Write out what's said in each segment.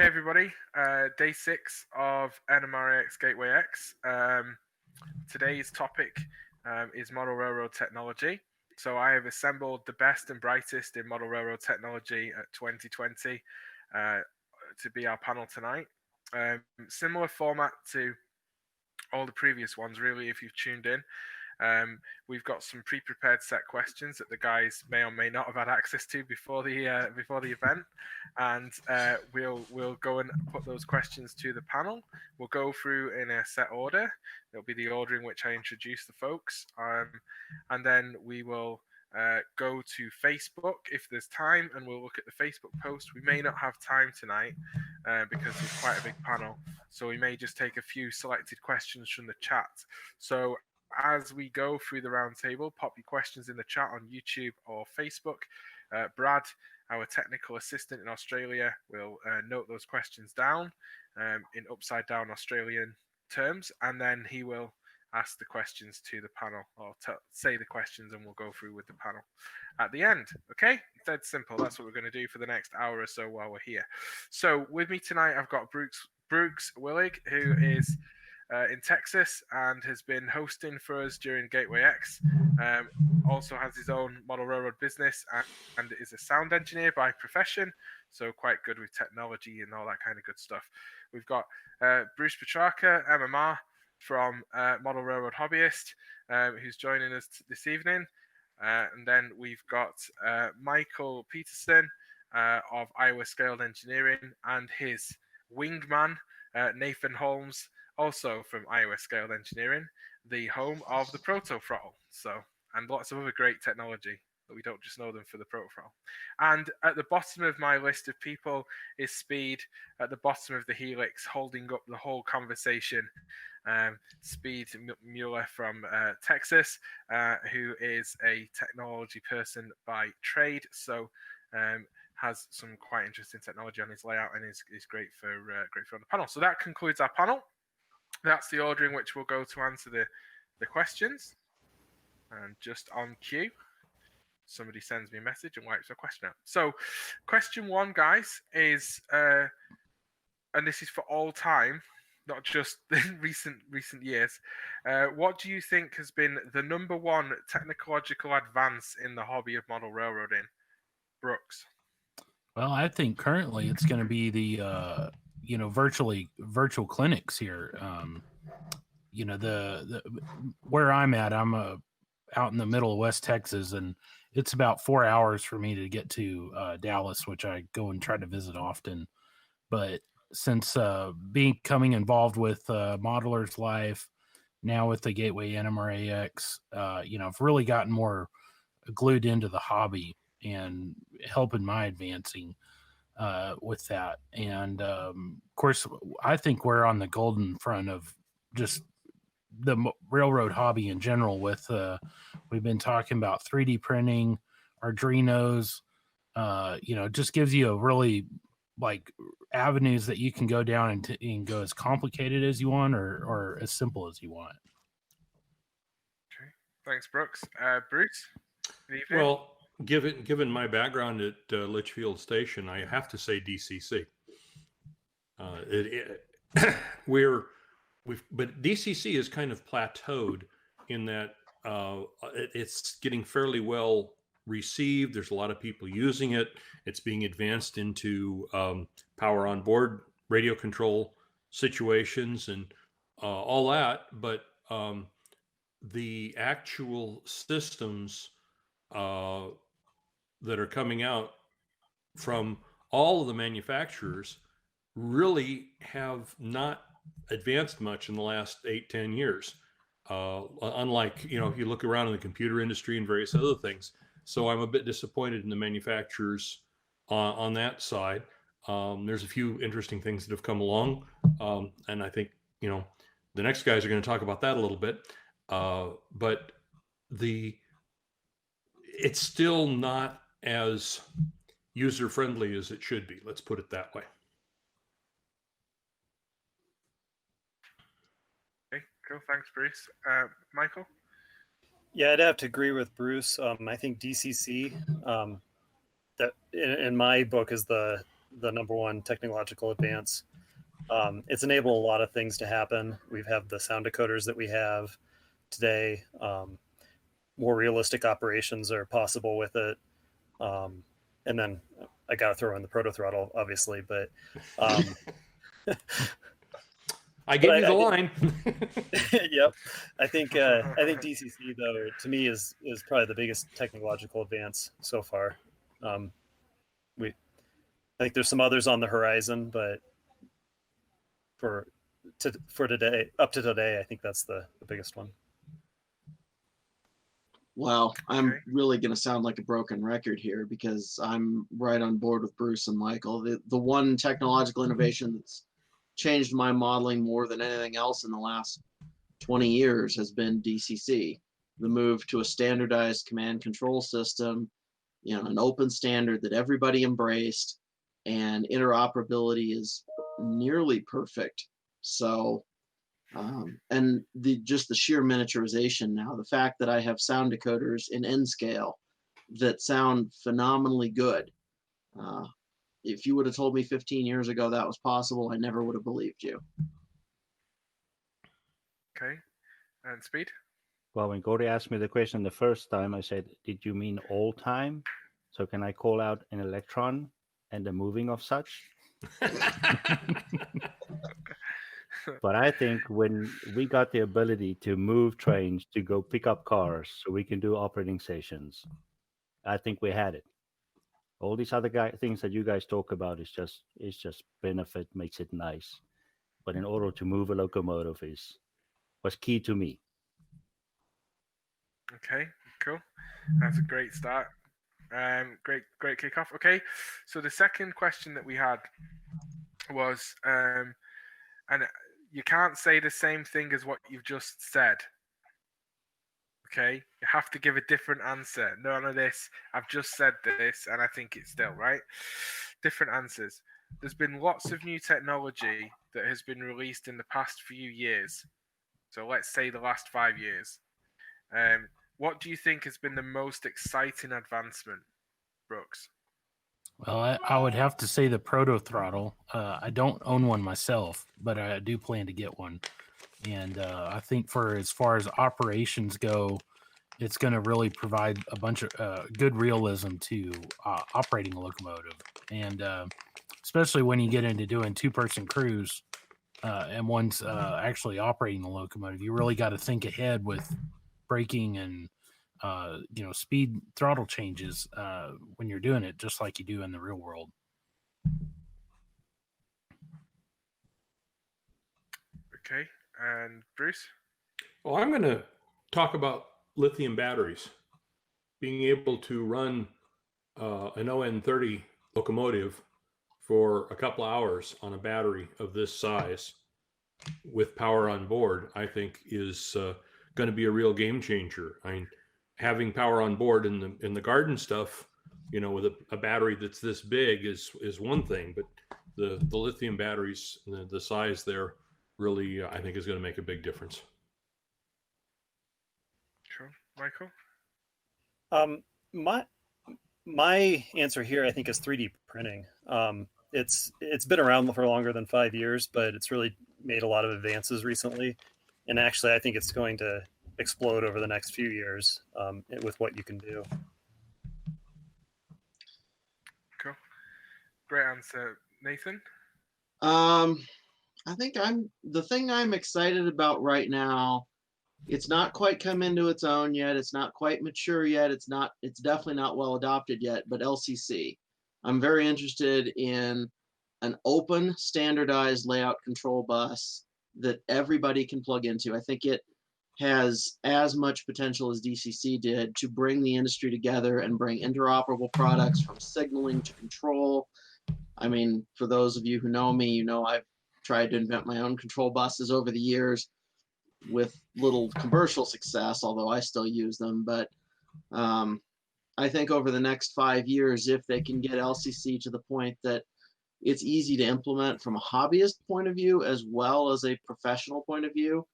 everybody. Day 6 of NMRAX Gateway X. Today's topic is model railroad technology. So I have assembled the best and brightest in model railroad technology at 2020 to be our panel tonight. Similar format to all the previous ones, really, if you've tuned in. We've got some pre-prepared set questions that the guys may or may not have had access to before the event, and we'll go and put those questions to the panel. We'll go through in a set order. It'll be the order in which I introduce the folks, and then we will go to Facebook if there's time, and we'll look at the Facebook post. We may not have time tonight because it's quite a big panel, so we may just take a few selected questions from the chat. So as we go through the roundtable, pop your questions in the chat on YouTube or Facebook. Brad, our technical assistant in Australia, will note those questions down in upside down Australian terms, and then he will ask the questions to the panel, or say the questions, and we'll go through with the panel at the end. Okay, dead simple. That's what we're going to do for the next hour or so while we're here. So with me tonight, I've got Brooks Willig, who is in Texas and has been hosting for us during Gateway X. Also has his own model railroad business and is a sound engineer by profession, so quite good with technology and all that kind of good stuff. We've got Bruce Petrarca, MMR, from Model Railroad Hobbyist, who's joining us this evening. And then we've got Michael Peterson of Iowa Scaled Engineering, and his wingman, Nathan Holmes, also from Iowa Scaled Engineering, the home of the Proto Throttle. And lots of other great technology, but we don't just know them for the Proto Throttle. And at the bottom of my list of people is Speed, at the bottom of the helix, holding up the whole conversation. Speed Mueller from Texas, who is a technology person by trade, so has some quite interesting technology on his layout and is great for on the panel. So that concludes our panel. That's the order in which we'll go to answer the questions. And just on cue, somebody sends me a message and wipes a question out. So question 1, guys, is, and this is for all time, not just in recent years, what do you think has been the number one technological advance in the hobby of model railroading? Brooks? Well, I think currently it's going to be the virtual clinics here. The where I'm at, I'm out in the middle of West Texas, and it's about 4 hours for me to get to Dallas, which I go and try to visit often. But since becoming involved with Modeler's Life, now with the Gateway NMRAX, I've really gotten more glued into the hobby and helping my advancing with that. And of course, I think we're on the golden front of just the railroad hobby in general. With we've been talking about 3D printing, Arduinos, just gives you a really avenues that you can go down and go as complicated as you want or as simple as you want. Okay, thanks, Brooks. Bruce? Well, given my background at Litchfield Station, I have to say DCC. But DCC is kind of plateaued in that it's getting fairly well received. There's a lot of people using it. It's being advanced into power on board radio control situations and all that. But the actual systems that are coming out from all of the manufacturers really have not advanced much in the last 8-10 years. Unlike, if you look around in the computer industry and various other things. So I'm a bit disappointed in the manufacturers on that side. There's a few interesting things that have come along. And I think, the next guys are going to talk about that a little bit. But it's still not as user-friendly as it should be. Let's put it that way. Okay, cool. Thanks, Bruce. Michael? Yeah, I'd have to agree with Bruce. I think DCC, that in my book, is the the number one technological advance. It's enabled a lot of things to happen. We have the sound decoders that we have today. More realistic operations are possible with it. And then I got to throw in the proto throttle, obviously, but I gave you the line. Yep. I think DCC though, to me, is probably the biggest technological advance so far. I think there's some others on the horizon, but for today, up to today, I think that's the biggest one. Well, I'm Okay. really going to sound like a broken record here because I'm right on board with Bruce and Michael. The one technological innovation that's changed my modeling more than anything else in the last 20 years has been DCC. The move to a standardized command control system, an open standard that everybody embraced, and interoperability is nearly perfect. So, and just the sheer miniaturization now, the fact that I have sound decoders in N scale that sound phenomenally good. If you would have told me 15 years ago that was possible, I never would have believed you. Okay. And Speed? Well, when Gordy asked me the question the first time, I said, did you mean all time? So can I call out an electron and the moving of such? But I think when we got the ability to move trains to go pick up cars so we can do operating stations, I think we had it. All these other things that you guys talk about is just benefit, makes it nice. But in order to move a locomotive was key to me. Okay, cool. That's a great start. Great kickoff. Okay, so the second question that we had was, and you can't say the same thing as what you've just said. Okay, you have to give a different answer. None of this. I've just said this, and I think it's still right. Different answers. There's been lots of new technology that has been released in the past few years. So let's say the last 5 years. What do you think has been the most exciting advancement, Brooks? Well, I would have to say the proto throttle. I don't own one myself, but I do plan to get one. And I think for as far as operations go, it's going to really provide a bunch of good realism to operating a locomotive. And especially when you get into doing two-person crews and one's actually operating the locomotive, you really got to think ahead with braking and speed throttle changes when you're doing it, just like you do in the real world. Okay, and Bruce? Well, I'm going to talk about lithium batteries. Being able to run an ON30 locomotive for a couple hours on a battery of this size with power on board, I think is going to be a real game changer. I mean, having power on board in the garden stuff, with a battery that's this big is one thing, but the lithium batteries, the size there, really, I think is going to make a big difference. Sure, Michael. My answer here, I think, is 3D printing. It's been around for longer than 5 years, but it's really made a lot of advances recently, and actually, I think it's going to explode over the next few years with what you can do. Cool. Great answer, Nathan. I think the thing I'm excited about right now. It's not quite come into its own yet. It's not quite mature yet. It's definitely not well adopted yet, but LCC. I'm very interested in an open, standardized layout control bus that everybody can plug into. I think it has as much potential as DCC did to bring the industry together and bring interoperable products from signaling to control. I mean, for those of you who know me, I've tried to invent my own control buses over the years with little commercial success, although I still use them. But I think over the next 5 years, if they can get LCC to the point that it's easy to implement from a hobbyist point of view as well as a professional point of view,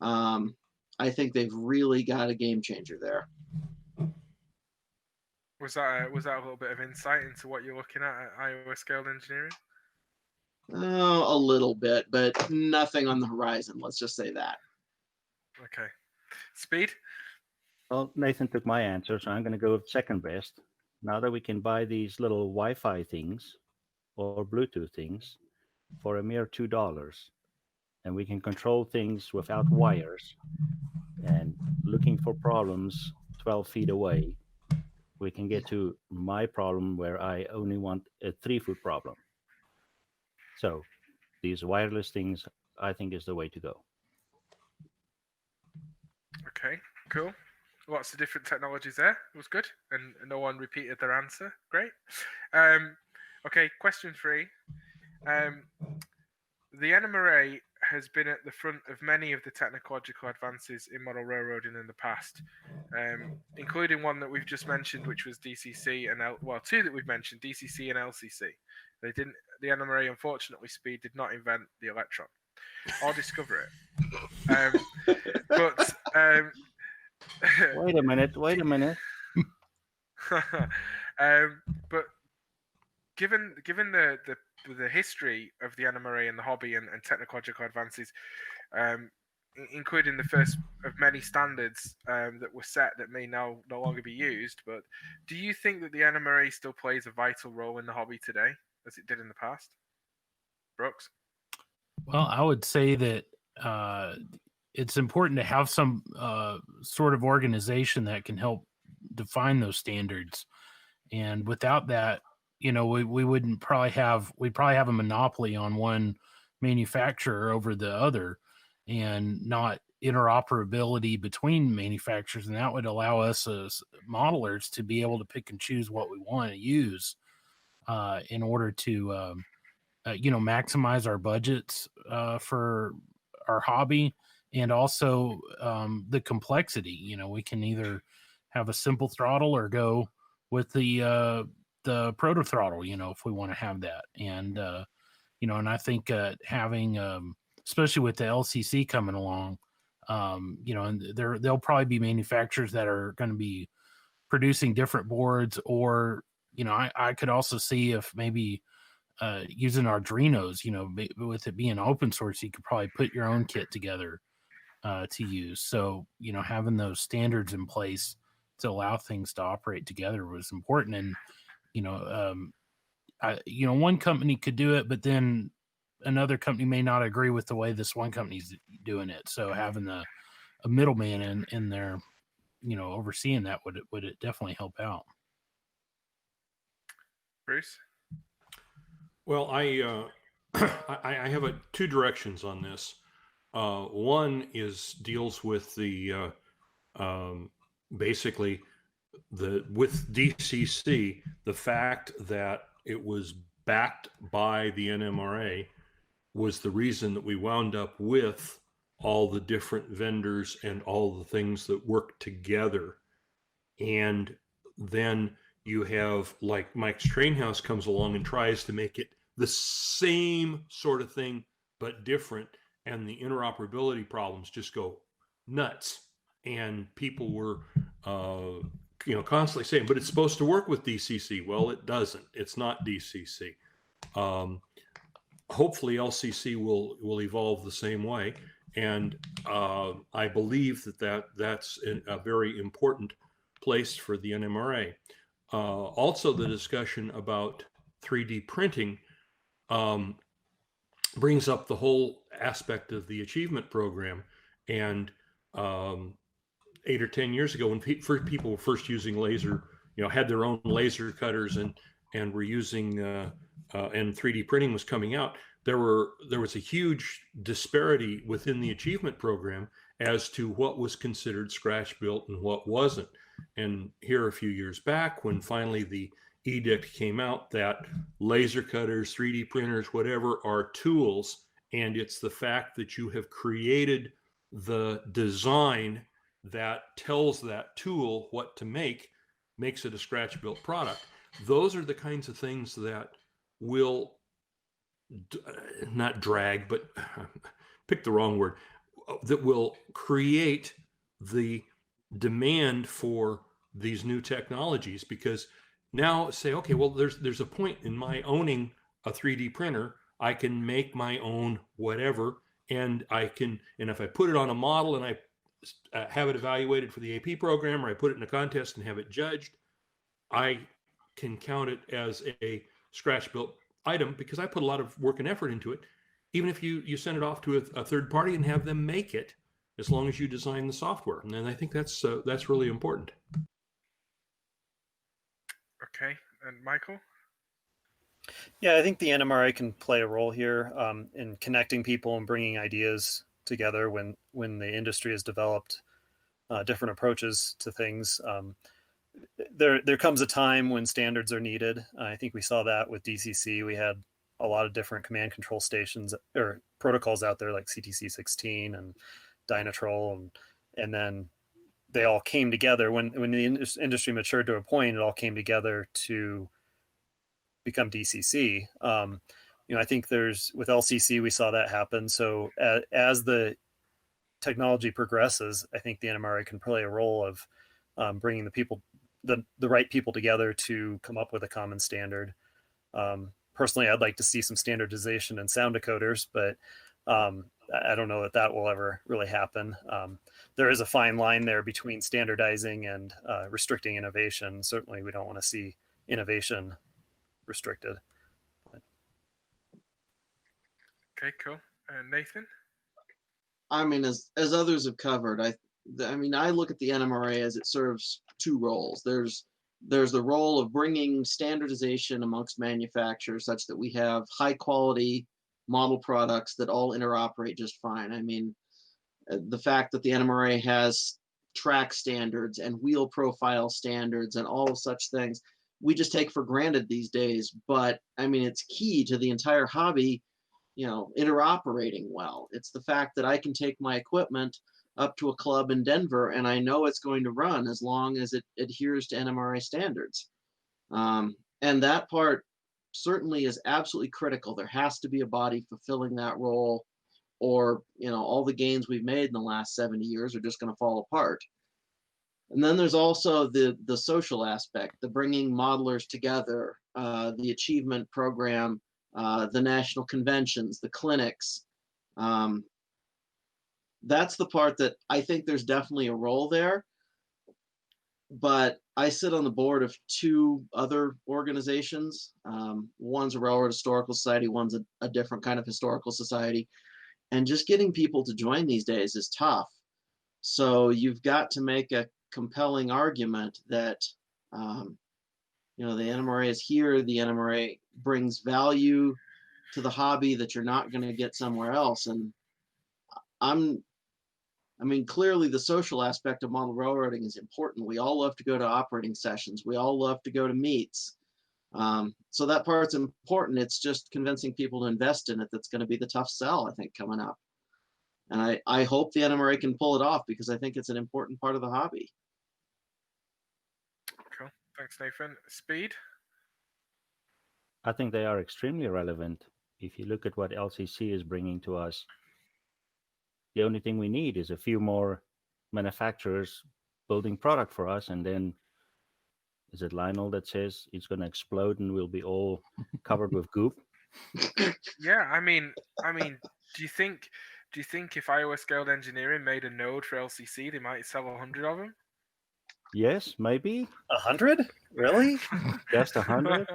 I think they've really got a game changer there. Was that a little bit of insight into what you're looking at Iowa Scaled Engineering? A little bit, but nothing on the horizon. Let's just say that. Okay. Speed? Well, Nathan took my answer, so I'm going to go with second best. Now that we can buy these little Wi-Fi things or Bluetooth things for a mere $2, and we can control things without wires, and looking for problems 12 feet away, we can get to my problem where I only want a 3-foot problem. So these wireless things, I think, is the way to go. Okay, cool. Lots of different technologies there. It was good, and no one repeated their answer. Great. Okay, question 3. The NMRA has been at the front of many of the technological advances in model railroading in the past, including one that we've just mentioned, which was DCC and two that we've mentioned, DCC and LCC. The NMRA, unfortunately, Speed did not invent the electron or discover it. Wait a minute. But given the history of the NMRA and the hobby and technological advances, including the first of many standards that were set that may now no longer be used, but do you think that the NMRA still plays a vital role in the hobby today as it did in the past? Brooks? Well, I would say that it's important to have some sort of organization that can help define those standards. And without that, we wouldn't we'd probably have a monopoly on one manufacturer over the other and not interoperability between manufacturers. And that would allow us as modelers to be able to pick and choose what we want to use in order to, maximize our budgets for our hobby. And also the complexity, we can either have a simple throttle or go with the proto throttle, if we want to have that. And, and I think having, especially with the LCC coming along, and there'll probably be manufacturers that are going to be producing different boards, or, I could also see if maybe using Arduinos, with it being open source, you could probably put your own kit together to use. So, having those standards in place to allow things to operate together was important. And, one company could do it, but then another company may not agree with the way this one company's doing it. So having a middleman in there, overseeing that would it definitely help out. Bruce? Well, I have two directions on this. One deals with the basically with DCC, the fact that it was backed by the NMRA was the reason that we wound up with all the different vendors and all the things that work together. And then you have, like, Mike's Train House comes along and tries to make it the same sort of thing, but different. And the interoperability problems just go nuts. And people were, constantly saying, but it's supposed to work with DCC. Well, it doesn't. It's not DCC. Hopefully LCC will evolve the same way. And I believe that's a very important place for the NMRA. Also, the discussion about 3D printing brings up the whole aspect of the achievement program. And 8 or 10 years ago, when people were first using laser, had their own laser cutters and were using and 3D printing was coming out, there was a huge disparity within the achievement program as to what was considered scratch built and what wasn't. And here a few years back, when finally the edict came out that laser cutters, 3D printers, whatever, are tools, and it's the fact that you have created the design that tells that tool what to makes it a scratch built product. Those are the kinds of things that will not drag, but pick the wrong word, that will create the demand for these new technologies, because now say, okay, well, there's a point in my owning a 3D printer. I can make my own whatever, and if I put it on a model and I have it evaluated for the AP program, or I put it in a contest and have it judged, I can count it as a scratch built item because I put a lot of work and effort into it. Even if you send it off to a third party and have them make it, as long as you design the software. And I think that's really important. Okay, and Michael? Yeah, I think the NMRA can play a role here in connecting people and bringing ideas together when the industry has developed different approaches to things. There comes a time when standards are needed. I think we saw that with DCC. We had a lot of different command control stations or protocols out there like CTC 16 and Dynatrol, and then they all came together when the industry matured to a point. It all came together to become DCC. I think with LCC we saw that happen. So as the technology progresses, I think the NMRA can play a role of bringing the right people together to come up with a common standard. Personally, I'd like to see some standardization in sound decoders, but I don't know that will ever really happen. There is a fine line there between standardizing and restricting innovation. Certainly, we don't want to see innovation restricted. Okay, cool. Nathan? I mean, as others have covered, I look at the NMRA as it serves two roles. There's the role of bringing standardization amongst manufacturers such that we have high quality model products that all interoperate just fine. I mean, the fact that the NMRA has track standards and wheel profile standards and all of such things, we just take for granted these days. But I mean, it's key to the entire hobby, interoperating well. It's the fact that I can take my equipment up to a club in Denver and I know it's going to run as long as it adheres to NMRA standards. And that part certainly is absolutely critical. There has to be a body fulfilling that role, or all the gains we've made in the last 70 years are just going to fall apart. And then there's also the social aspect, the bringing modelers together, the achievement program, the national conventions, the clinics. That's the part that I think there's definitely a role there. But I sit on the board of two other organizations. One's a Railroad Historical Society, one's a different kind of historical society. And just getting people to join these days is tough. So you've got to make a compelling argument that, the NMRA is here. The NMRA brings value to the hobby that you're not going to get somewhere else. And clearly the social aspect of model railroading is important. We all love to go to operating sessions. We all love to go to meets. So that part's important. It's just convincing people to invest in it that's going to be the tough sell, I think, coming up. And I hope the NMRA can pull it off because I think it's an important part of the hobby. Cool. Thanks, Nathan. Speed? I think they are extremely relevant. If you look at what LCC is bringing to us, the only thing we need is a few more manufacturers building product for us, and then is it Lionel that says it's going to explode and we'll be all covered with goop? Yeah, I mean, do you think if Iowa Scaled Engineering made a node for LCC, they might sell 100 of them? Yes, maybe. 100? Really? Just 100?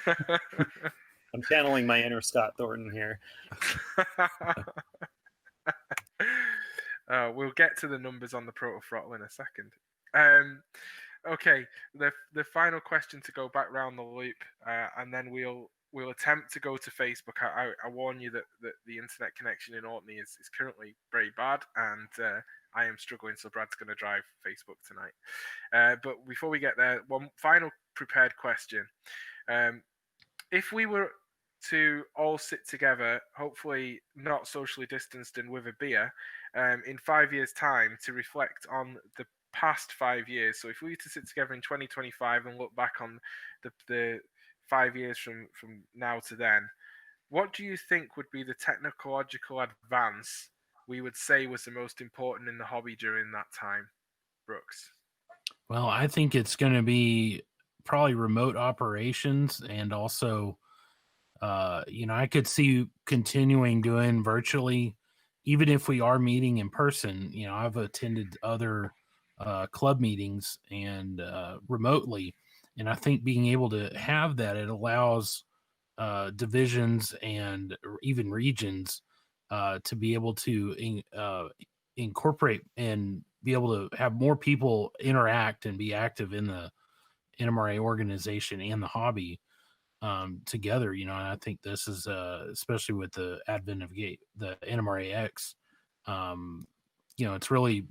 I'm channeling my inner Scott Thornton here. We'll get to the numbers on the Proto Throttle in a second. Okay, the final question to go back round the loop, and then we'll attempt to go to Facebook. I warn you that the internet connection in Orkney is currently very bad, and I am struggling, so Brad's going to drive Facebook tonight. But before we get there, one final prepared question. If we were to all sit together, hopefully not socially distanced and with a beer, in 5 years' time to reflect on the past 5 years. So if we were to sit together in 2025 and look back on the 5 years from now to then, what do you think would be the technological advance we would say was the most important in the hobby during that time, Brooks? Well, I think it's going to be probably remote operations, and also, I could see continuing doing virtually, even if we are meeting in person. I've attended other club meetings and remotely, and I think being able to have that, it allows divisions and even regions to be able to incorporate and be able to have more people interact and be active in the NMRA organization and the hobby together. And I think this is especially with the advent of the NMRAX, it's really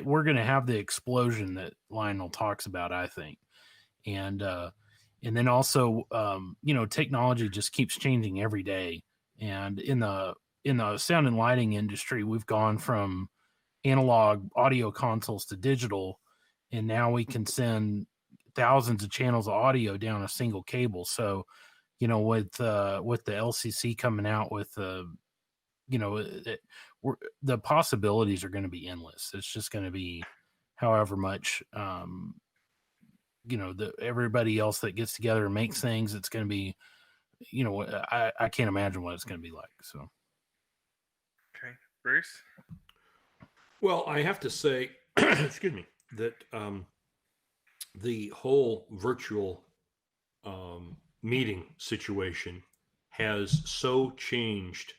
we're gonna have the explosion that Lionel talks about, I think. And then also, technology just keeps changing every day. And in the sound and lighting industry, we've gone from analog audio consoles to digital, and now we can send thousands of channels of audio down a single cable. So, with the LCC coming out with the possibilities are going to be endless. It's just going to be however much everybody else that gets together and makes things. It's going to be, I can't imagine what it's going to be like. So, Okay, Bruce. Well, I have to say, excuse me, that the whole virtual meeting situation has so changed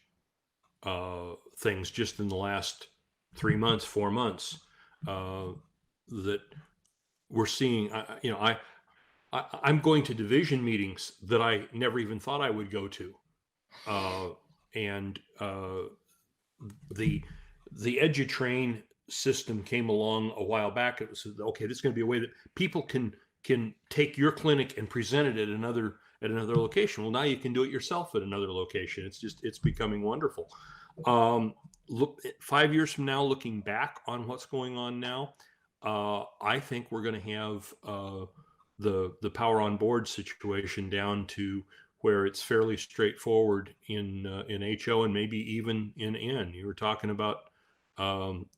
things just in the last 3 months, 4 months, that we're seeing. I'm going to division meetings that I never even thought I would go to, and the EduTrain system came along a while back. It was okay. This is going to be a way that people can take your clinic and present it at another location. Well, now you can do it yourself at another location. It's becoming wonderful. Look, 5 years from now, looking back on what's going on now, I think we're going to have the power on board situation down to where it's fairly straightforward in HO and maybe even in N. You were talking about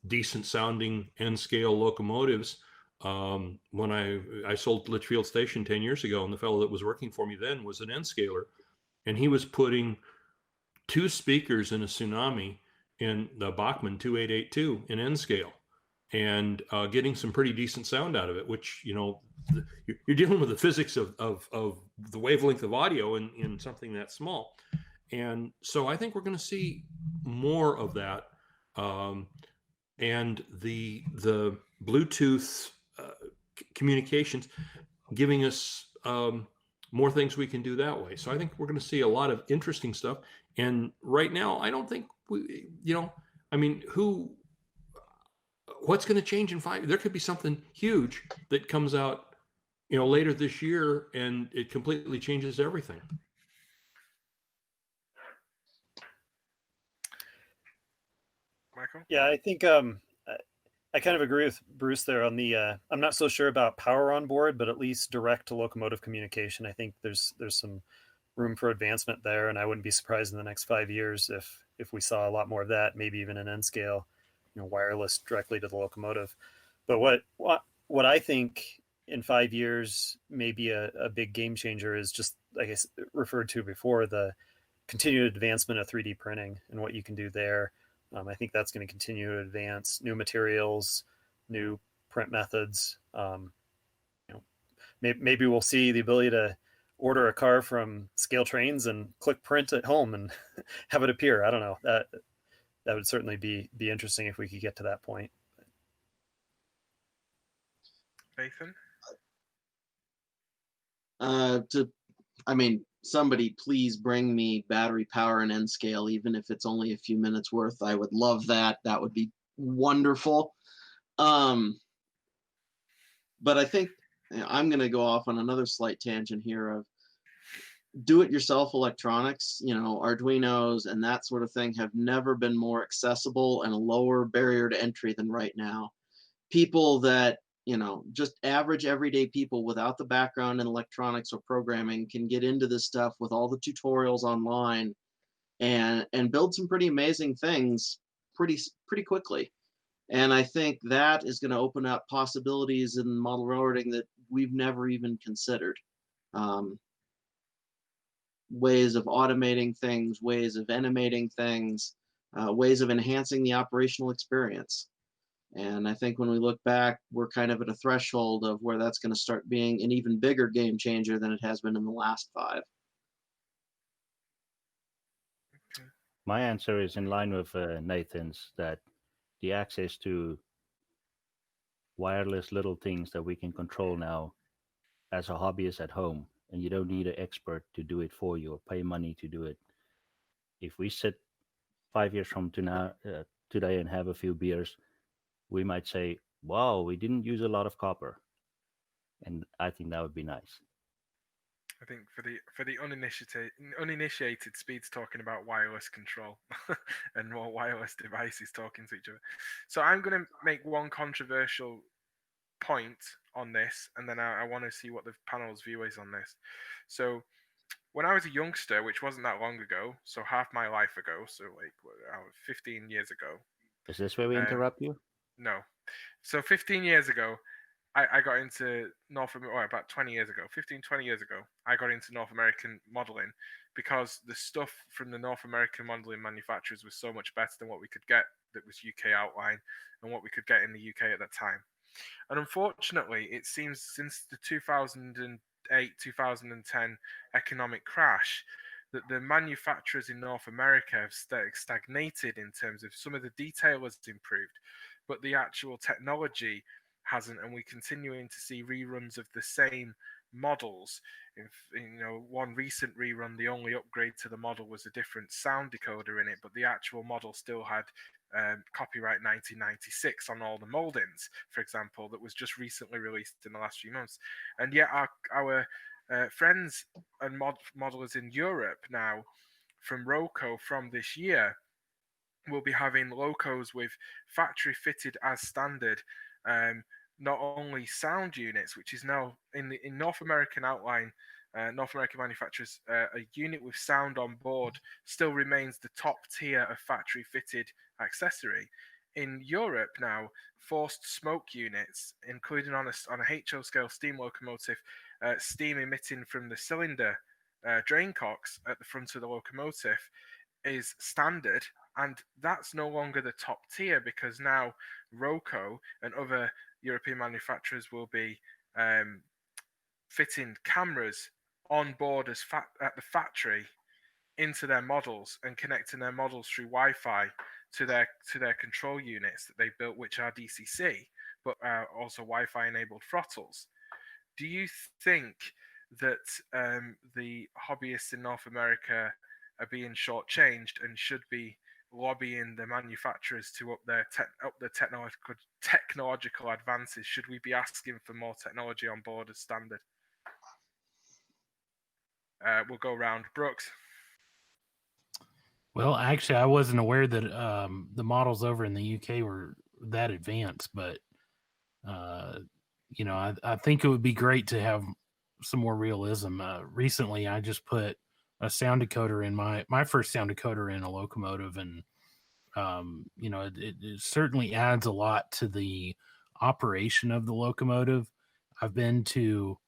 decent sounding N scale locomotives. When I sold Litchfield Station 10 years ago, and the fellow that was working for me then was an N scaler, and he was putting 2 speakers in a Tsunami in the Bachmann 2882 in N scale, and getting some pretty decent sound out of it, which, you're dealing with the physics of the wavelength of audio in something that small. And so I think we're going to see more of that. And the Bluetooth communications giving us more things we can do that way. So I think we're going to see a lot of interesting stuff. And right now, I don't think what's going to change in 5 years? There could be something huge that comes out, later this year, and it completely changes everything. Michael? Yeah, I think I kind of agree with Bruce there on the. I'm not so sure about power on board, but at least direct to locomotive communication. I think there's some room for advancement there, and I wouldn't be surprised in the next 5 years if we saw a lot more of that, maybe even an N scale, wireless directly to the locomotive. But what I think in 5 years may be a big game changer is just, like I referred to before, the continued advancement of 3D printing and what you can do there. I think that's going to continue to advance new materials, new print methods. Maybe we'll see the ability to order a car from Scale Trains and click print at home and have it appear. I don't know. That would certainly be interesting if we could get to that point. Nathan? Somebody please bring me battery power and N scale, even if it's only a few minutes worth. I would love that. That would be wonderful. But I think I'm going to go off on another slight tangent here of do-it-yourself electronics. Arduinos and that sort of thing have never been more accessible and a lower barrier to entry than right now. People that just average everyday people without the background in electronics or programming can get into this stuff with all the tutorials online and build some pretty amazing things pretty quickly. And I think that is going to open up possibilities in model railroading that we've never even considered. Ways of automating things, ways of animating things, ways of enhancing the operational experience. And I think when we look back, we're kind of at a threshold of where that's going to start being an even bigger game changer than it has been in the last 5. My answer is in line with Nathan's, that the access to wireless little things that we can control now as a hobbyist at home, and you don't need an expert to do it for you or pay money to do it. If we sit 5 years from today and have a few beers, we might say, wow, we didn't use a lot of copper. And I think that would be nice. I think for the uninitiated, Speed's talking about wireless control and more wireless devices talking to each other. So I'm going to make one controversial point on this, and then I want to see what the panel's view is on this. So when I was a youngster, which wasn't that long ago, so half my life ago, so like 15 years ago. Is this where we interrupt you? No. So 15 years ago, I got into about 20 years ago, 15, 20 years ago, I got into North American modeling because the stuff from the North American modeling manufacturers was so much better than what we could get that was UK outline and what we could get in the UK at that time. And unfortunately, it seems since the 2008, 2010 economic crash, that the manufacturers in North America have stagnated in terms of some of the detail has improved, but the actual technology hasn't, and we're continuing to see reruns of the same models. One recent rerun, the only upgrade to the model was a different sound decoder in it, but the actual model still had copyright 1996 on all the moldings, for example, that was just recently released in the last few months. And yet our friends and modelers in Europe now from Roco from this year will be having locos with factory fitted as standard not only sound units, which is now in North American outline, North American manufacturers, a unit with sound on board still remains the top tier of factory fitted accessory. In Europe now, forced smoke units, including on a HO scale steam locomotive, steam emitting from the cylinder drain cocks at the front of the locomotive, is standard, and that's no longer the top tier because now Roco and other European manufacturers will be fitting cameras on board at the factory into their models and connecting their models through Wi-Fi to their control units that they built, which are DCC, but also Wi-Fi enabled throttles. Do you think that the hobbyists in North America are being shortchanged and should be lobbying the manufacturers to up the technological advances? Should we be asking for more technology on board as standard? We'll go around. Brooks. Well, actually, I wasn't aware that the models over in the UK were that advanced, but I think it would be great to have some more realism. Recently, I just put a sound decoder in my first sound decoder in a locomotive, and it certainly adds a lot to the operation of the locomotive. I've been to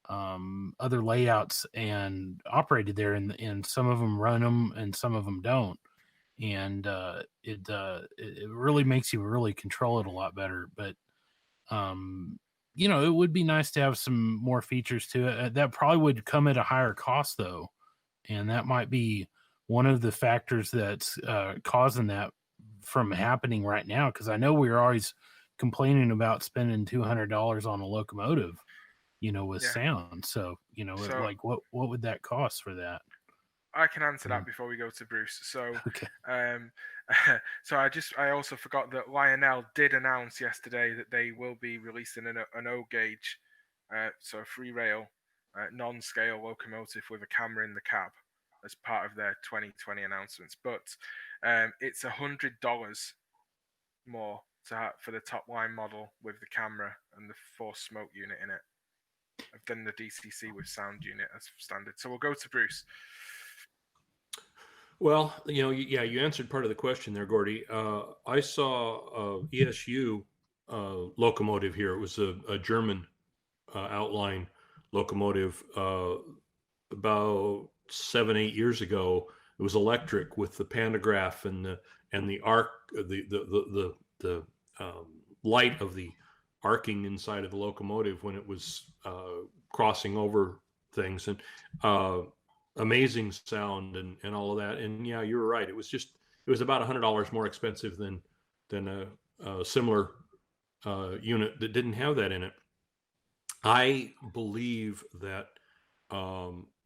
other layouts and operated there, and some of them run them and some of them don't, and it really makes you really control it a lot better. But it would be nice to have some more features to it. That probably would come at a higher cost, though, and that might be one of the factors that's causing that from happening right now. Because I know we're always complaining about spending $200 on a locomotive, with sound. So, like what would that cost for that? I can answer that before we go to Bruce. So, okay. So I also forgot that Lionel did announce yesterday that they will be releasing an O gauge, so a free rail, non-scale locomotive with a camera in the cab as part of their 2020 announcements. But it's $100 more for the top line model with the camera and the forced smoke unit in it than the DCC with sound unit as standard. So we'll go to Bruce. Well, yeah, you answered part of the question there, Gordy. I saw a ESU locomotive here. It was a German outline locomotive about 7-8 years ago. It was electric with the pantograph and the arc, the light of the arcing inside of the locomotive when it was crossing over things, and amazing sound and all of that. And yeah, you were right. It was about $100 more expensive than a similar unit that didn't have that in it. I believe that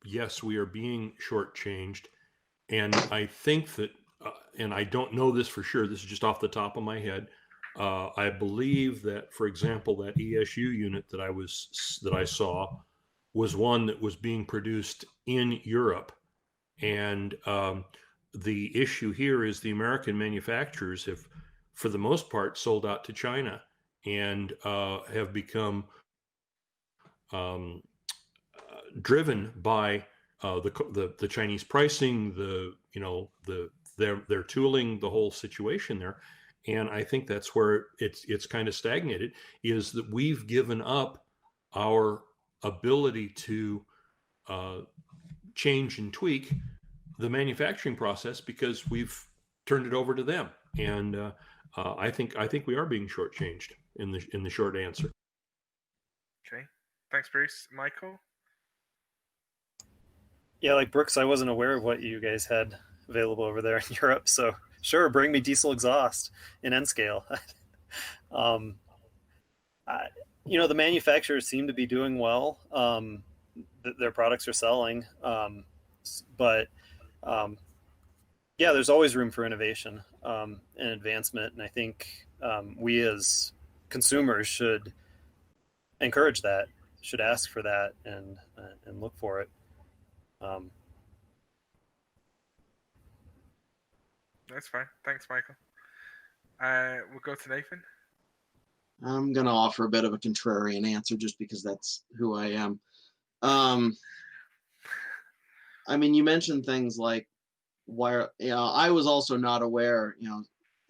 yes, we are being shortchanged, and I think that, and I don't know this for sure. This is just off the top of my head. I believe that, for example, that ESU unit that I saw was one that was being produced in Europe, and the issue here is the American manufacturers have, for the most part, sold out to China and have become driven by the Chinese pricing, their tooling, the whole situation there. And I think that's where it's kind of stagnated, is that we've given up our ability to change and tweak the manufacturing process because we've turned it over to them. And I think we are being shortchanged in the short answer. Okay, thanks, Bruce. Michael? Yeah, like Brooks, I wasn't aware of what you guys had available over there in Europe. So sure, bring me diesel exhaust in N scale. The manufacturers seem to be doing well. Their products are selling, but there's always room for innovation and advancement. And I think we as consumers should encourage that, should ask for that, and look for it. That's fine. Thanks, Michael. We'll go to Nathan. I'm going to offer a bit of a contrarian answer just because that's who I am. I mean, you mentioned things like wire. I was also not aware,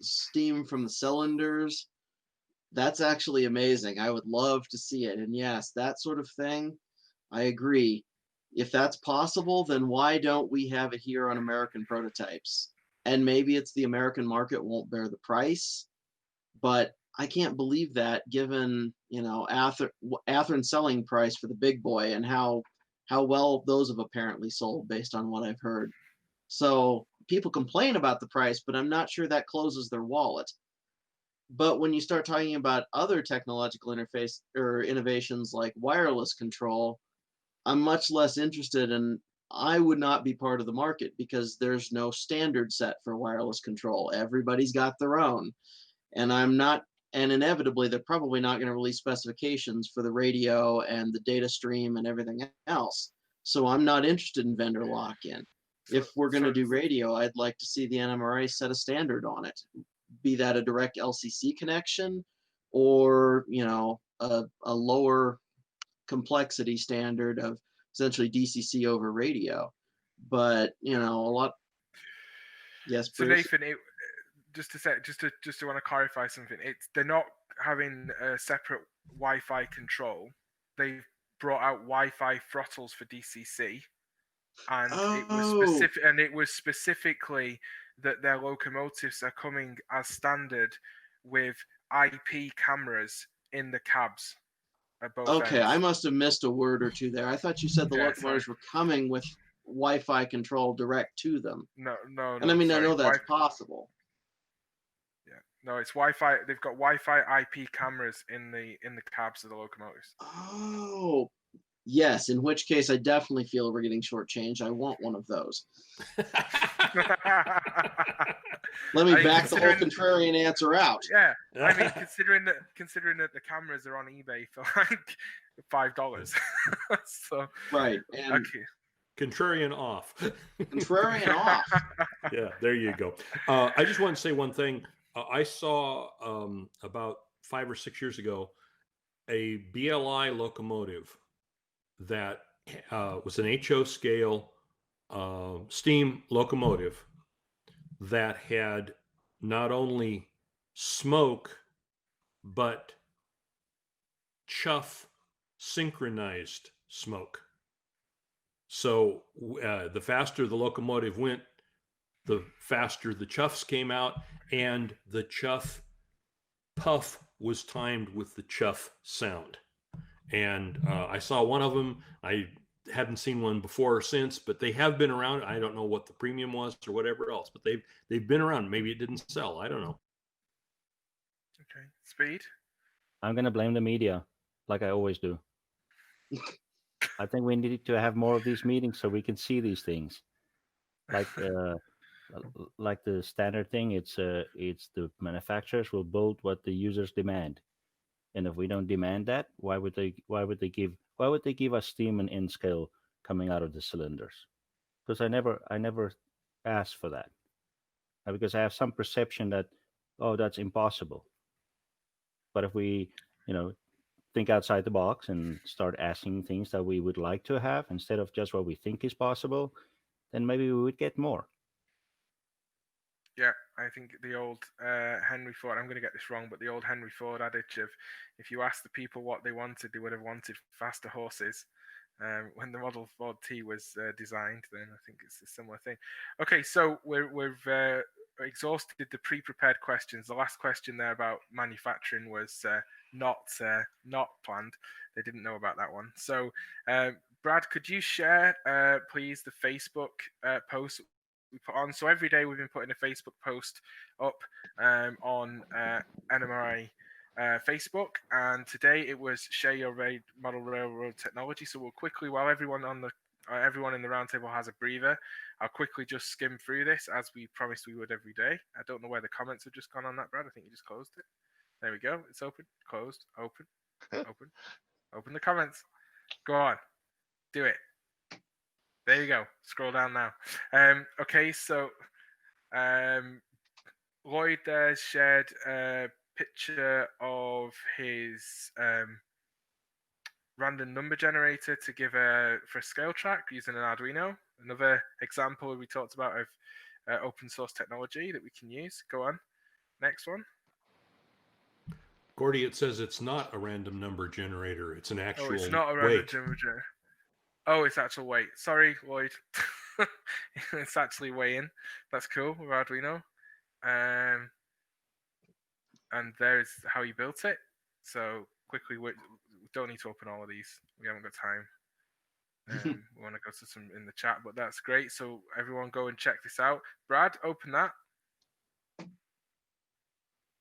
steam from the cylinders. That's actually amazing. I would love to see it. And yes, that sort of thing, I agree. If that's possible, then why don't we have it here on American prototypes? And maybe it's the American market won't bear the price, but I can't believe that given, Athearn's selling price for the big boy and how well those have apparently sold based on what I've heard. So people complain about the price, but I'm not sure that closes their wallet. But when you start talking about other technological interface or innovations like wireless control, I'm much less interested, and I would not be part of the market because there's no standard set for wireless control. Everybody's got their own. And inevitably, they're probably not going to release specifications for the radio and the data stream and everything else. So I'm not interested in vendor lock-in. If we're going to do radio, I'd like to see the NMRA set a standard on it, be that a direct LCC connection or, a lower complexity standard of essentially DCC over radio. But, a lot. Yes, Bruce? So Nathan, just to want to clarify something, they're not having a separate Wi-Fi control. They've brought out Wi-Fi throttles for DCC, and it was specifically that their locomotives are coming as standard with IP cameras in the cabs at both Okay, ends. I must have missed a word or two there. I thought you said the locomotives were coming with Wi-Fi control direct to them. No. And I mean, I know that's possible. No, it's Wi-Fi. They've got Wi-Fi IP cameras in the cabs of the locomotives. Oh, yes. In which case, I definitely feel we're getting shortchanged. I want one of those. Let me back the whole contrarian answer out. Yeah, I mean, considering that the cameras are on eBay for like $5, so right. And okay. Contrarian off. Contrarian off. Yeah, there you go. I just want to say one thing. I saw about 5 or 6 years ago a BLI locomotive that was an HO scale steam locomotive that had not only smoke, but chuff synchronized smoke. So the faster the locomotive went, the faster the chuffs came out, and the chuff puff was timed with the chuff sound. And I saw one of them. I hadn't seen one before or since, but they have been around. I don't know what the premium was or whatever else, but they've been around. Maybe it didn't sell. I don't know. Okay, Speed. I'm going to blame the media, like I always do. I think we need to have more of these meetings so we can see these things. Like the standard thing, it's the manufacturers will build what the users demand, and if we don't demand that, why would they give us steam and N scale coming out of the cylinders? Because I never asked for that, because I have some perception that, oh, that's impossible. But if we think outside the box and start asking things that we would like to have instead of just what we think is possible, then maybe we would get more. Yeah, I think the old Henry Ford, I'm going to get this wrong, but the old Henry Ford adage of if you ask the people what they wanted, they would have wanted faster horses. When the Model Ford T was designed, then I think it's a similar thing. Okay, so we've exhausted the pre-prepared questions. The last question there about manufacturing was not planned. They didn't know about that one. So, Brad, could you share, please, the Facebook post we put on? So every day we've been putting a Facebook post up on NMRA Facebook, and today it was share your model railroad technology. So we'll quickly, while everyone in the roundtable has a breather, I'll quickly just skim through this as we promised we would every day. I don't know where the comments have just gone on that, Brad. I think you just closed it. There we go. It's open, closed, open, open the comments. Go on, do it. There you go. Scroll down now. Okay, so Lloyd there shared a picture of his random number generator to give for a scale track using an Arduino. Another example we talked about of open source technology that we can use. Go on. Next one. Gordy, it says it's not a random number generator. It's an actual it's not a random weight. number generator. Oh, it's actual weight. Sorry, Lloyd. It's actually weighing. That's cool with Arduino. And there's how he built it. So quickly, we don't need to open all of these. We haven't got time. We want to go to some in the chat, but that's great. So everyone go and check this out. Brad, open that.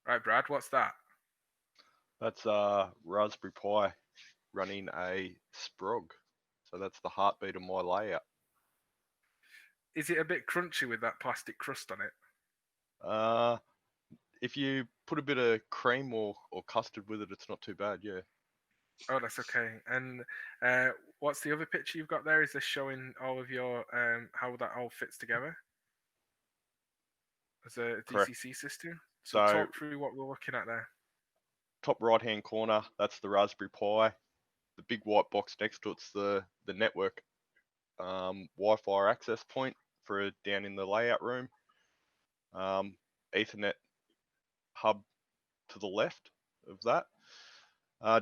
Right, Brad, what's that? That's a Raspberry Pi running a Sprog. So that's the heartbeat of my layout. Is it a bit crunchy with that plastic crust on it? If you put a bit of cream or custard with it, it's not too bad, yeah. Oh, that's okay. And what's the other picture you've got there? Is this showing all of your how that all fits together as a Correct. DCC system? So talk through what we're looking at there. Top right-hand corner, that's the Raspberry Pi. The big white box next to it's the network Wi-Fi access point for down in the layout room. Ethernet hub to the left of that.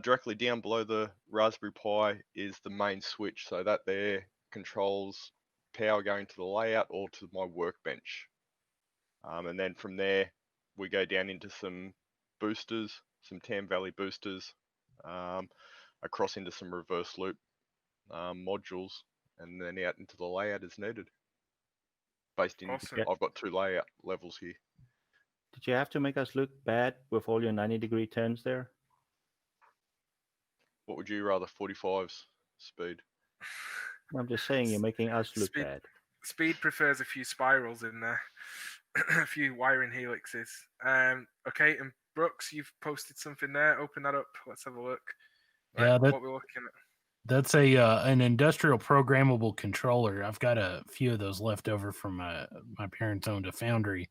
Directly down below the Raspberry Pi is the main switch, so that there controls power going to the layout or to my workbench. And then from there, we go down into some boosters, some Tam Valley boosters, across into some reverse loop modules, and then out into the layout as needed. Based in, Awesome. I've got 2 layout levels here. Did you have to make us look bad with all your 90-degree turns there? What would you rather, 45s speed? I'm just saying you're making us look bad. Speed prefers a few spirals in there, a few wiring helixes. Okay, and Brooks, you've posted something there. Open that up. Let's have a look. Right, Yeah, what we're looking at. That's an industrial programmable controller. I've got a few of those left over from my parents owned a foundry,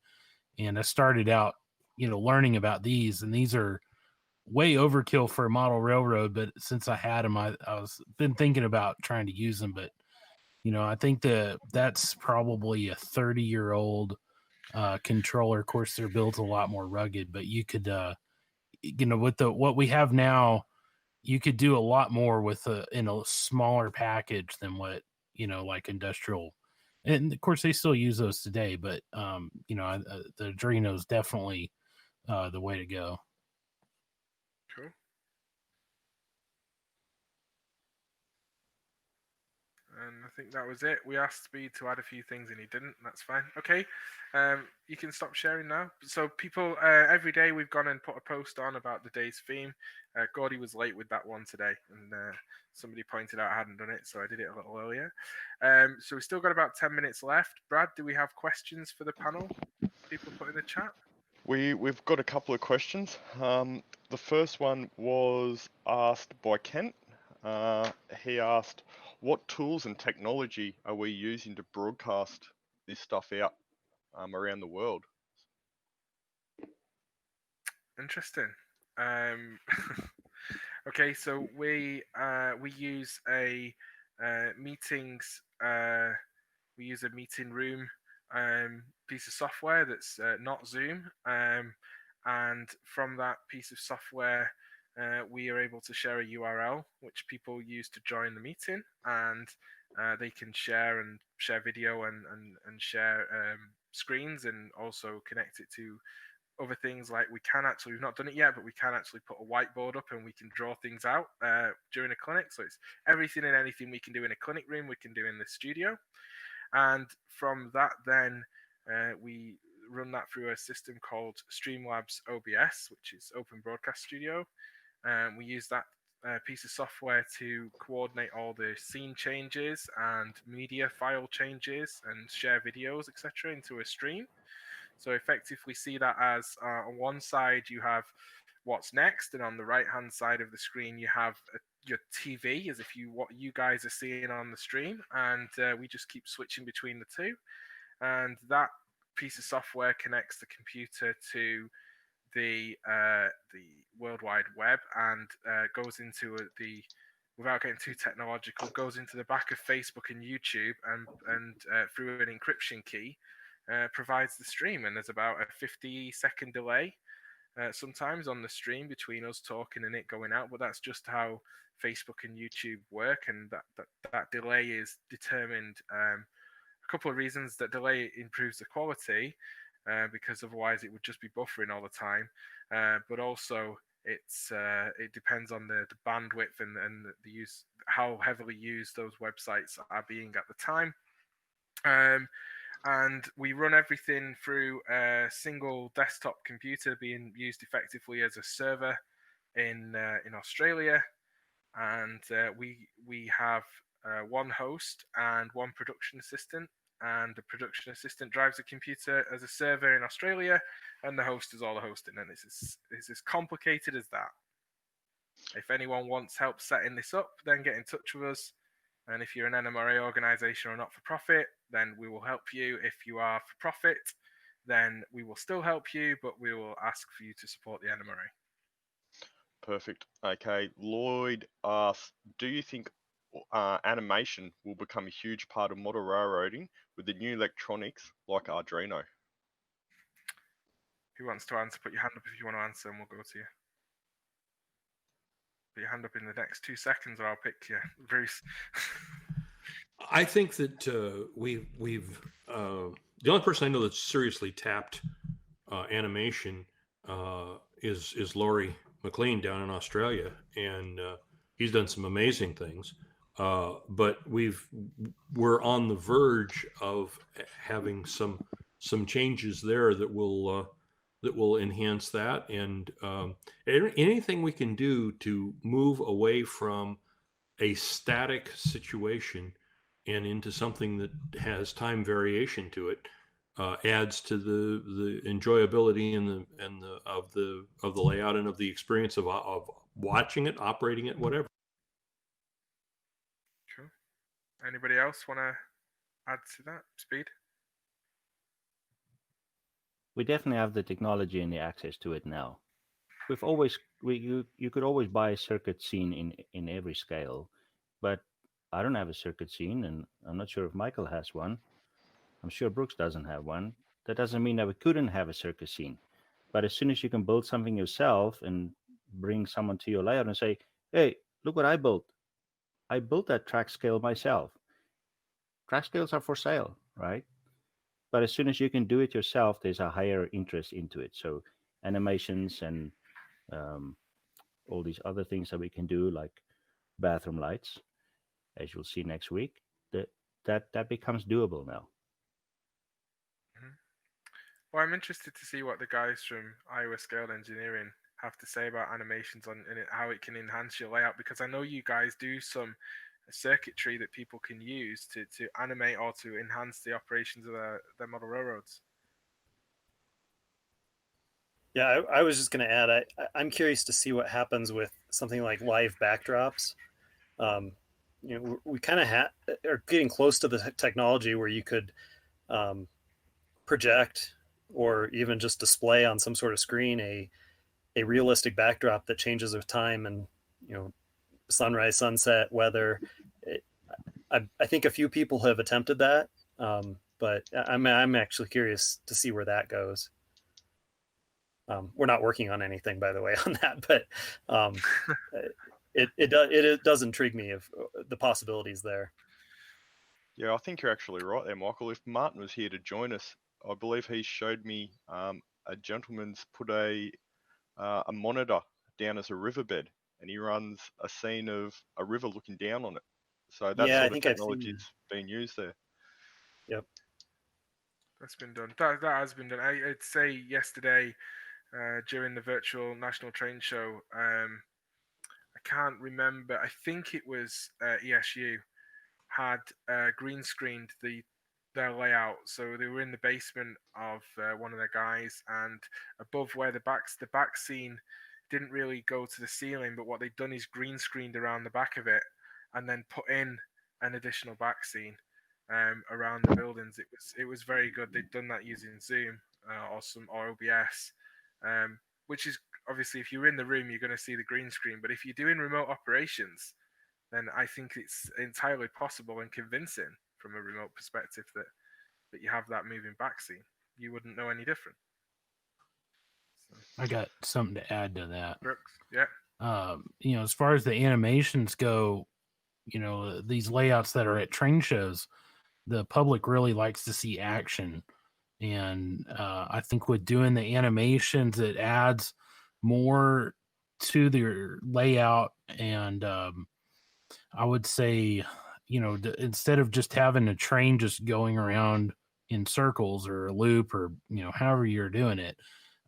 and I started out, learning about these, and these are way overkill for a model railroad. But since I had them, I was been thinking about trying to use them. But I think that's probably a 30-year-old controller. Of course, their build's a lot more rugged, but you could, with what we have now, you could do a lot more with in a smaller package than what like industrial. And of course, they still use those today, but the Adreno is definitely the way to go. Cool. And I think that was it. We asked Speed to add a few things and he didn't. That's fine. Okay. You can stop sharing now. So people, every day we've gone and put a post on about the day's theme. Gordy was late with that one today, and somebody pointed out I hadn't done it, so I did it a little earlier. So we've still got about 10 minutes left. Brad, do we have questions for the panel? People put in the chat. We've got a couple of questions. The first one was asked by Kent. He asked, what tools and technology are we using to broadcast this stuff out around the world? Interesting. Okay, so we use a meetings. We use a meeting room piece of software that's not Zoom, and from that piece of software, we are able to share a URL which people use to join the meeting, and they can share video and share screens, and also connect it to other things. Like we've not done it yet, but we can actually put a whiteboard up and we can draw things out during a clinic. So it's everything and anything we can do in a clinic room, we can do in the studio. And from that, then we run that through a system called Streamlabs OBS, which is Open Broadcast Studio. We use that piece of software to coordinate all the scene changes and media file changes and share videos, etc., into a stream. So effectively see that as on one side you have what's next, and on the right hand side of the screen you have your TV, as if what you guys are seeing on the stream, and we just keep switching between the two. And that piece of software connects the computer to the World Wide Web, and goes into without getting too technological, goes into the back of Facebook and YouTube, and through an encryption key, provides the stream. And there's about a 50-second delay sometimes on the stream between us talking and it going out, but that's just how Facebook and YouTube work, and that delay is determined. A couple of reasons. That delay improves the quality, because otherwise it would just be buffering all the time, but also it depends on the bandwidth and the use, how heavily used those websites are being at the time. And we run everything through a single desktop computer being used effectively as a server in Australia, and we have one host and one production assistant, and the production assistant drives the computer as a server in Australia, and the host does all the hosting. And it's as complicated as that. If anyone wants help setting this up, then get in touch with us. And if you're an NMRA organization or not for profit, then we will help you. If you are for profit, then we will still help you, but we will ask for you to support the NMRA. Perfect. Okay, Lloyd asks, do you think animation will become a huge part of model railroading with the new electronics like Arduino? Who wants to answer? Put your hand up if you want to answer, and we'll go to you. Put your hand up in the next 2 seconds, or I'll pick you, Bruce. I think that we've the only person I know that's seriously tapped animation is Laurie McLean down in Australia, and he's done some amazing things. But we're on the verge of having some changes there that will enhance that, and anything we can do to move away from a static situation and into something that has time variation to it adds to the enjoyability and of the layout and of the experience of watching it, operating it, whatever. Sure. Anybody else want to add to that? Speed? We definitely have the technology and the access to it now. You could always buy a circuit scene in every scale, but I don't have a circuit scene, and I'm not sure if Michael has one. I'm sure Brooks doesn't have one. That doesn't mean that we couldn't have a circus scene. But as soon as you can build something yourself and bring someone to your layout and say, hey, look what I built. I built that track scale myself. Track scales are for sale, right? But as soon as you can do it yourself, there's a higher interest into it. So animations and all these other things that we can do, like bathroom lights, as you'll see next week, that becomes doable now. Well, I'm interested to see what the guys from Iowa Scale Engineering have to say about animations and how it can enhance your layout, because I know you guys do some circuitry that people can use to animate or to enhance the operations of their model railroads. Yeah, I was just going to add, I'm curious to see what happens with something like live backdrops. We kind of are getting close to the technology where you could project or even just display on some sort of screen a realistic backdrop that changes with time and sunrise, sunset, weather. I think a few people have attempted that, but I'm actually curious to see where that goes. We're not working on anything, by the way, on that, but it does intrigue me of the possibilities there. Yeah, I think you're actually right there, Michael. If Martin was here to join us, I believe he showed me a gentleman's put a monitor down as a riverbed, and he runs a scene of a river looking down on it. So that sort of technology is being used there. Yep, that's been done. That has been done. I'd say yesterday during the virtual National Train Show, I can't remember. I think it was ESU had green screened their layout. So they were in the basement of one of their guys, and above where the back scene didn't really go to the ceiling, but what they'd done is green screened around the back of it, and then put in an additional back scene around the buildings. It was very good. They'd done that using Zoom or OBS, which is obviously, if you're in the room, you're going to see the green screen. But if you're doing remote operations, then I think it's entirely possible and convincing from a remote perspective that you have that moving back scene. You wouldn't know any different. So. I got something to add to that. Brooks, yeah. As far as the animations go, these layouts that are at train shows, the public really likes to see action. And I think with doing the animations, it adds more to their layout. And I would say, instead of just having a train just going around in circles or a loop or, however you're doing it,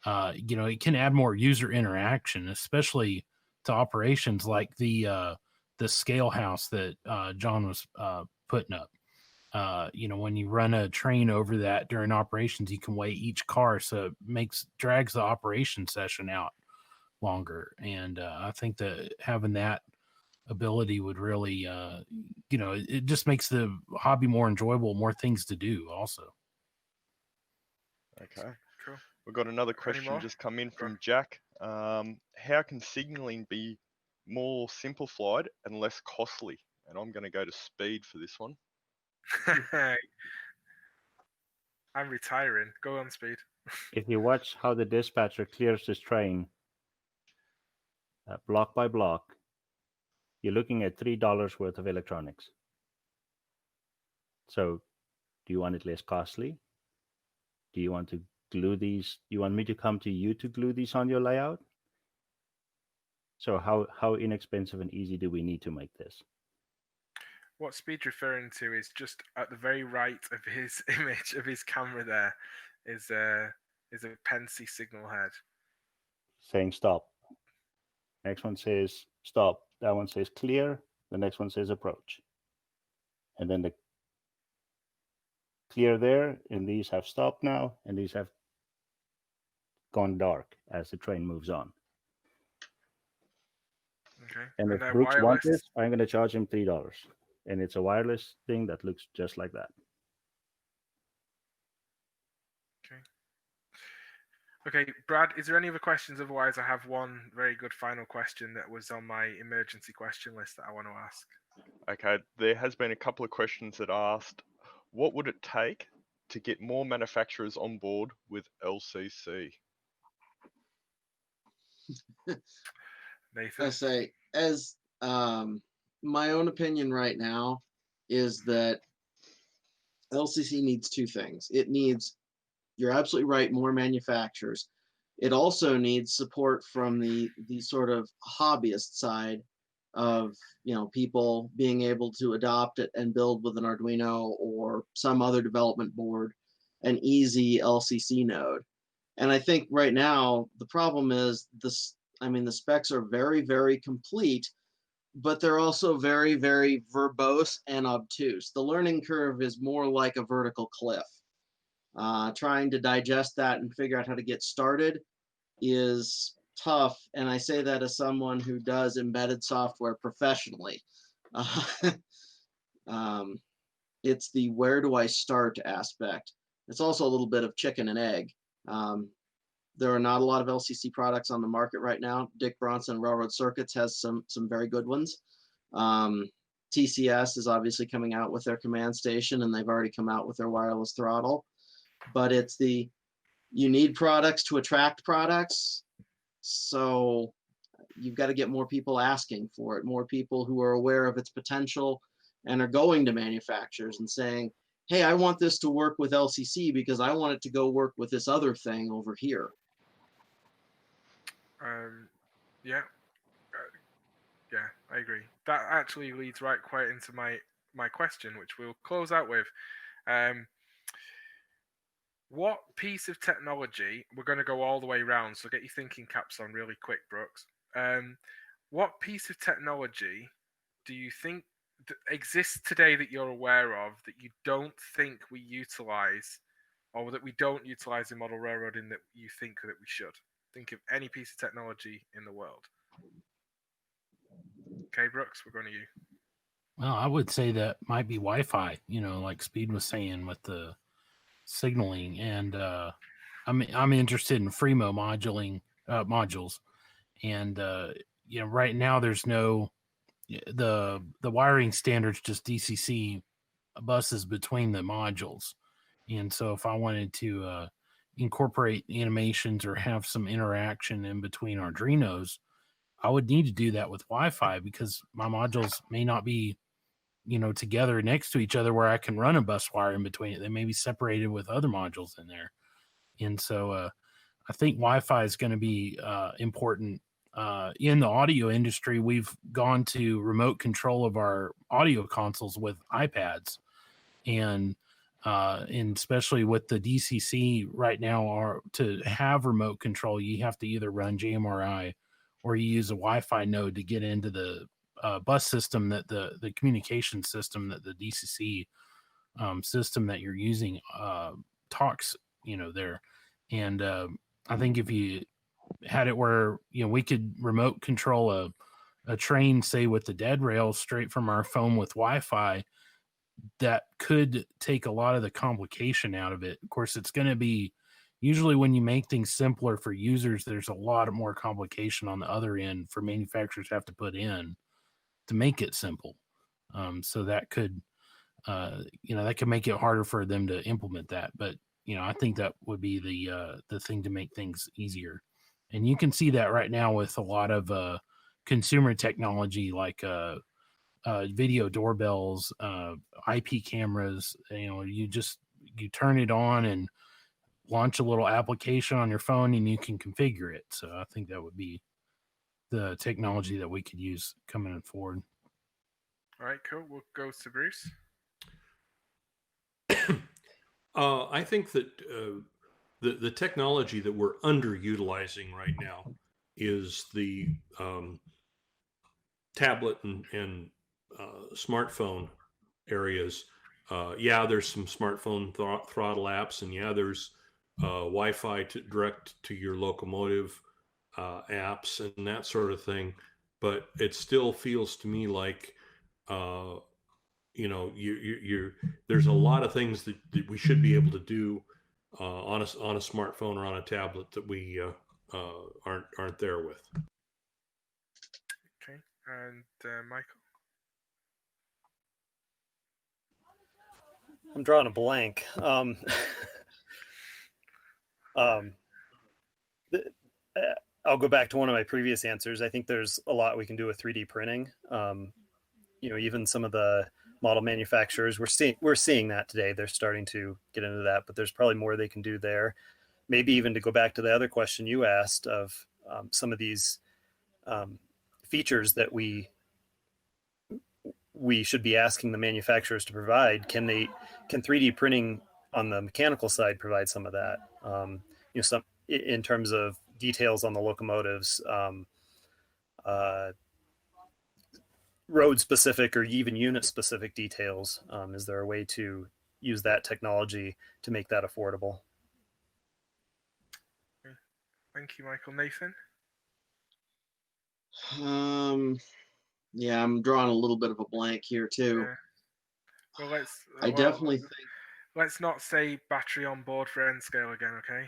it can add more user interaction, especially to operations like the scale house that John was putting up. When you run a train over that during operations, you can weigh each car, so it drags the operation session out longer. And I think that having that ability would really, it just makes the hobby more enjoyable, more things to do also. Okay. Cool. We've got another question just come in from Jack. How can signaling be more simplified and less costly? And I'm going to go to Speed for this one. I'm retiring. Go on, Speed. If you watch how the dispatcher clears this train block by block, you're looking at $3 worth of electronics. So do you want it less costly? Do you want to glue these? Do you want me to come to you to glue these on your layout? So how inexpensive and easy do we need to make this? What Speed's referring to is just at the very right of his image of his camera. There is a Pensy signal head saying stop. Next one says stop. That one says clear. The next one says approach. And then the clear there, and these have stopped now, and these have gone dark as the train moves on. Okay. And if Brooks wants this, I'm going to charge him $3. And it's a wireless thing that looks just like that. Okay, Brad, is there any other questions? Otherwise, I have one very good final question that was on my emergency question list that I want to ask. Okay, there has been a couple of questions that asked, what would it take to get more manufacturers on board with LCC? Nathan? I say, as my own opinion right now is that LCC needs two things. It needs, you're absolutely right, more manufacturers. It also needs support from the sort of hobbyist side of, people being able to adopt it and build with an Arduino or some other development board an easy LCC node. And I think right now the problem is this. I mean, the specs are very, very complete, but they're also very, very verbose and obtuse. The learning curve is more like a vertical cliff. Trying to digest that and figure out how to get started is tough. And I say that as someone who does embedded software professionally. It's the where do I start aspect. It's also a little bit of chicken and egg. There are not a lot of LCC products on the market right now. Dick Bronson Railroad Circuits has some very good ones. TCS is obviously coming out with their command station, and they've already come out with their wireless throttle. But it's you need products to attract products. So you've got to get more people asking for it, more people who are aware of its potential and are going to manufacturers and saying, hey, I want this to work with LCC because I want it to go work with this other thing over here. Yeah. Yeah, I agree. That actually leads right quite into my question, which we'll close out with. What piece of technology, we're going to go all the way around, so get your thinking caps on really quick, Brooks. What piece of technology do you think exists today that you're aware of that you don't think we utilize, or that we don't utilize in model railroading that you think that we should? Think of any piece of technology in the world. Okay, Brooks, we're going to you. Well, I would say that might be Wi-Fi, like Speed was saying with the signaling. And I'm interested in Fremo modules. And, right now there's no, the wiring standards, just DCC buses between the modules. And so if I wanted to incorporate animations or have some interaction in between Arduinos, I would need to do that with Wi-Fi because my modules may not be, together next to each other where I can run a bus wire in between it. They may be separated with other modules in there. And so I think Wi-Fi is going to be important. In the audio industry, we've gone to remote control of our audio consoles with iPads. And especially with the DCC right now, to have remote control, you have to either run JMRI or you use a Wi-Fi node to get into the bus system, that the communication system that the DCC system that you're using talks, there. And I think if you had it where, we could remote control a train, say with the dead rail straight from our phone with Wi-Fi, that could take a lot of the complication out of it. Of course, it's going to be, usually when you make things simpler for users, there's a lot more complication on the other end for manufacturers to have to put in to make it simple. So that could, that could make it harder for them to implement that. But, I think that would be the thing to make things easier. And you can see that right now with a lot of consumer technology, like video doorbells, IP cameras. You turn it on and launch a little application on your phone and you can configure it. So I think that would be the technology that we could use coming forward. All right, cool. We'll go to Bruce. I think that the technology that we're underutilizing right now is the tablet and smartphone areas. There's some smartphone throttle apps, and there's Wi-Fi direct to your locomotive apps and that sort of thing. But it still feels to me like there's a lot of things that we should be able to do on a smartphone or on a tablet that we aren't there with. Okay, and Michael. I'm drawing a blank. I'll go back to one of my previous answers. I think there's a lot we can do with 3D printing. Even some of the model manufacturers, we're seeing that today. They're starting to get into that, but there's probably more they can do there. Maybe even to go back to the other question you asked of some of these features that we should be asking the manufacturers to provide. Can 3D printing on the mechanical side provide some of that? Some in terms of details on the locomotives, road specific or even unit specific details. Is there a way to use that technology to make that affordable? Thank you, Michael. Nathan? Yeah, I'm drawing a little bit of a blank here too. Yeah. Well, I definitely think. Let's not say battery on board for N scale again, okay?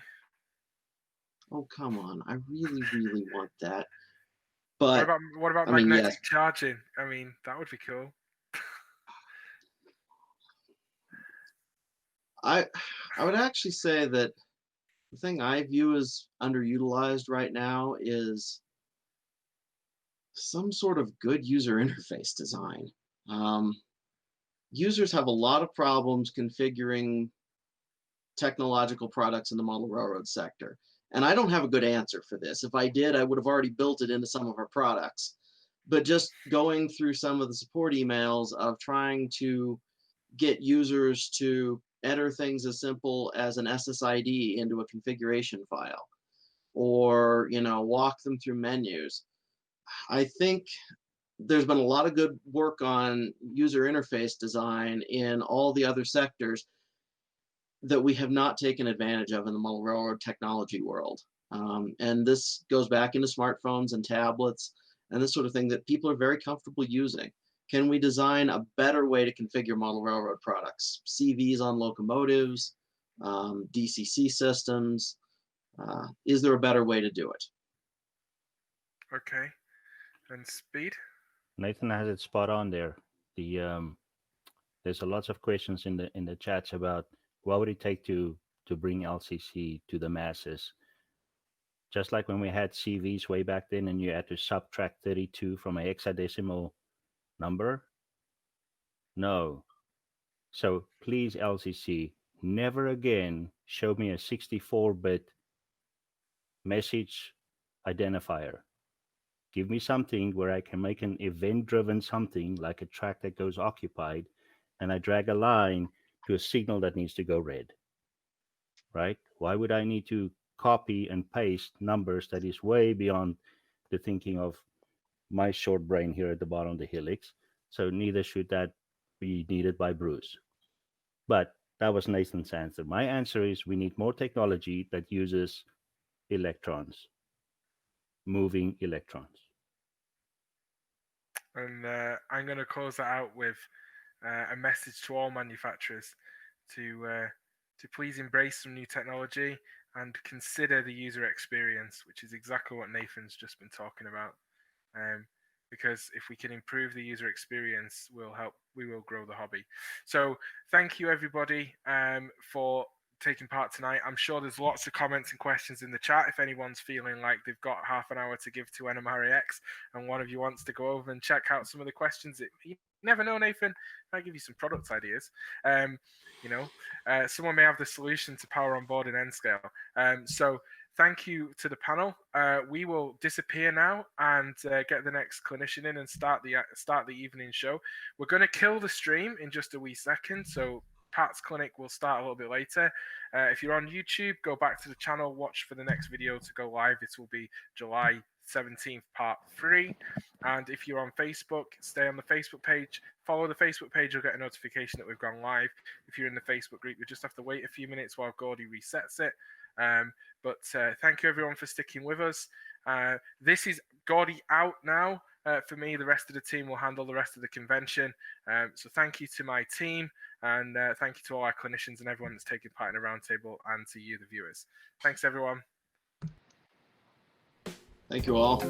Oh, come on. I really, really want that. But what about magnetic charging? I mean, that would be cool. I would actually say that the thing I view as underutilized right now is some sort of good user interface design. Users have a lot of problems configuring technological products in the model railroad sector. And I don't have a good answer for this. If I did, I would have already built it into some of our products. But just going through some of the support emails of trying to get users to enter things as simple as an SSID into a configuration file, or walk them through menus. I think there's been a lot of good work on user interface design in all the other sectors that we have not taken advantage of in the model railroad technology world. And this goes back into smartphones and tablets and this sort of thing that people are very comfortable using. Can we design a better way to configure model railroad products? CVs on locomotives, DCC systems. Is there a better way to do it? Okay. And speed? Nathan has it spot on there. There's a lots of questions in the chats about what would it take to bring LCC to the masses. Just like when we had CVs way back then and you had to subtract 32 from a hexadecimal number. No. So please, LCC, never again show me a 64-bit message identifier. Give me something where I can make an event-driven something like a track that goes occupied, and I drag a line to a signal that needs to go red. Right? Why would I need to copy and paste numbers that is way beyond the thinking of my short brain here at the bottom of the helix? So neither should that be needed by Bruce. But that was Nathan's answer. My answer is we need more technology that uses electrons, moving electrons. And I'm going to close that out with a message to all manufacturers to please embrace some new technology and consider the user experience, which is exactly what Nathan's just been talking about. Because if we can improve the user experience, we will grow the hobby. So thank you everybody for taking part tonight. I'm sure there's lots of comments and questions in the chat. If anyone's feeling like they've got half an hour to give to NMRAX and one of you wants to go over and check out some of the questions, you never know, Nathan, I give you some product ideas. Someone may have the solution to power on board in N-scale. So thank you to the panel. We will disappear now and get the next clinician in and start the evening show. We're going to kill the stream in just a wee second, so Pat's clinic will start a little bit later. If you're on YouTube, go back to the channel, watch for the next video to go live. It will be July 17th, part 3. And if you're on Facebook, stay on the Facebook page. Follow the Facebook page, you'll get a notification that we've gone live. If you're in the Facebook group, you just have to wait a few minutes while Gordy resets it. But thank you everyone for sticking with us. This is Gordy out now. For me, the rest of the team will handle the rest of the convention. So thank you to my team, and thank you to all our clinicians and everyone that's taking part in the roundtable, and to you, the viewers. Thanks, everyone. Thank you all.